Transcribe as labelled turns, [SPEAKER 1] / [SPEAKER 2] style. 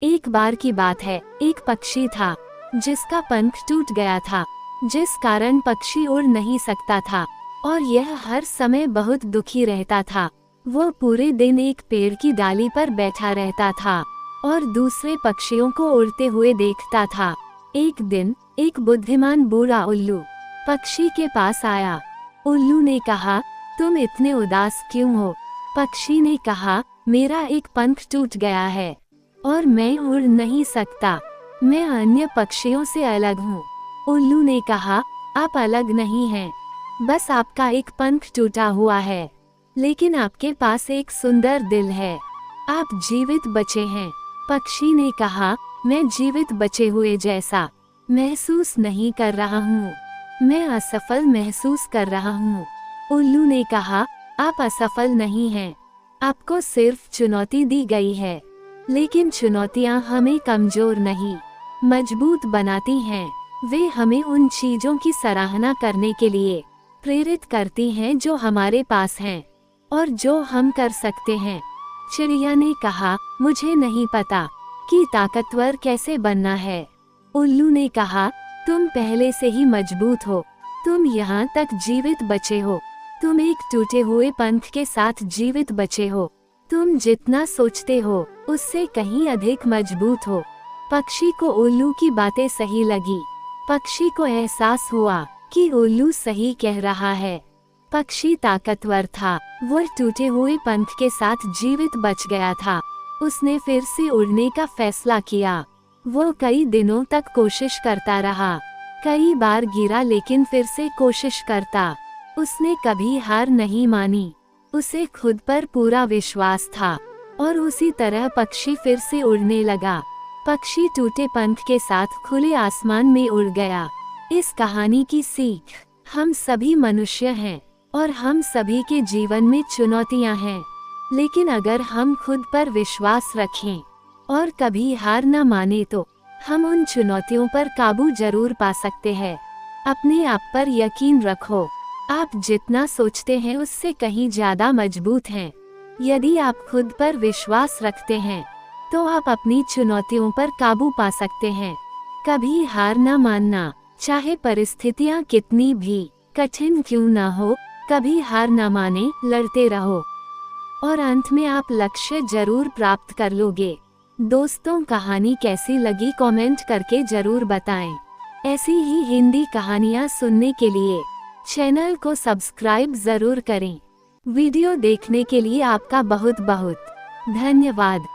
[SPEAKER 1] एक बार की बात है, एक पक्षी था जिसका पंख टूट गया था, जिस कारण पक्षी उड़ नहीं सकता था और यह हर समय बहुत दुखी रहता था। वो पूरे दिन एक पेड़ की डाली पर बैठा रहता था और दूसरे पक्षियों को उड़ते हुए देखता था। एक दिन एक बुद्धिमान बूढ़ा उल्लू पक्षी के पास आया। उल्लू ने कहा, तुम इतने उदास क्यों हो? पक्षी ने कहा, मेरा एक पंख टूट गया है और मैं उड़ नहीं सकता। मैं अन्य पक्षियों से अलग हूँ। उल्लू ने कहा, आप अलग नहीं हैं, बस आपका एक पंख टूटा हुआ है, लेकिन आपके पास एक सुंदर दिल है, आप जीवित बचे हैं। पक्षी ने कहा, मैं जीवित बचे हुए जैसा महसूस नहीं कर रहा हूँ, मैं असफल महसूस कर रहा हूँ। उल्लू ने कहा, आप असफल नहीं हैं, आपको सिर्फ चुनौती दी गई है, लेकिन चुनौतियाँ हमें कमजोर नहीं, मजबूत बनाती हैं। वे हमें उन चीजों की सराहना करने के लिए प्रेरित करती हैं जो हमारे पास हैं और जो हम कर सकते हैं। चिड़िया ने कहा, मुझे नहीं पता कि ताकतवर कैसे बनना है। उल्लू ने कहा, तुम पहले से ही मजबूत हो, तुम यहाँ तक जीवित बचे हो, तुम एक टूटे हुए पंख के साथ जीवित बचे हो, तुम जितना सोचते हो उससे कहीं अधिक मजबूत हो। पक्षी को उल्लू की बातें सही लगी। पक्षी को एहसास हुआ कि उल्लू सही कह रहा है। पक्षी ताकतवर था, वो टूटे हुए पंख के साथ जीवित बच गया था। उसने फिर से उड़ने का फैसला किया। वो कई दिनों तक कोशिश करता रहा, कई बार गिरा लेकिन फिर से कोशिश करता। उसने कभी हार नहीं मानी, उसे खुद पर पूरा विश्वास था और उसी तरह पक्षी फिर से उड़ने लगा। पक्षी टूटे पंख के साथ खुले आसमान में उड़ गया। इस कहानी की सीख, हम सभी मनुष्य हैं और हम सभी के जीवन में चुनौतियां हैं, लेकिन अगर हम खुद पर विश्वास रखें और कभी हार न माने तो हम उन चुनौतियों पर काबू जरूर पा सकते हैं। अपने आप पर यकीन रखो, आप जितना सोचते हैं उससे कहीं ज्यादा मजबूत हैं। यदि आप खुद पर विश्वास रखते हैं तो आप अपनी चुनौतियों पर काबू पा सकते हैं। कभी हार न मानना, चाहे परिस्थितियां कितनी भी कठिन क्यों न हो, कभी हार न माने, लड़ते रहो और अंत में आप लक्ष्य जरूर प्राप्त कर लोगे। दोस्तों, कहानी कैसी लगी कमेंट करके जरूर बताएं। ऐसी ही हिंदी कहानियां सुनने के लिए चैनल को सब्सक्राइब जरूर करें। वीडियो देखने के लिए आपका बहुत बहुत धन्यवाद।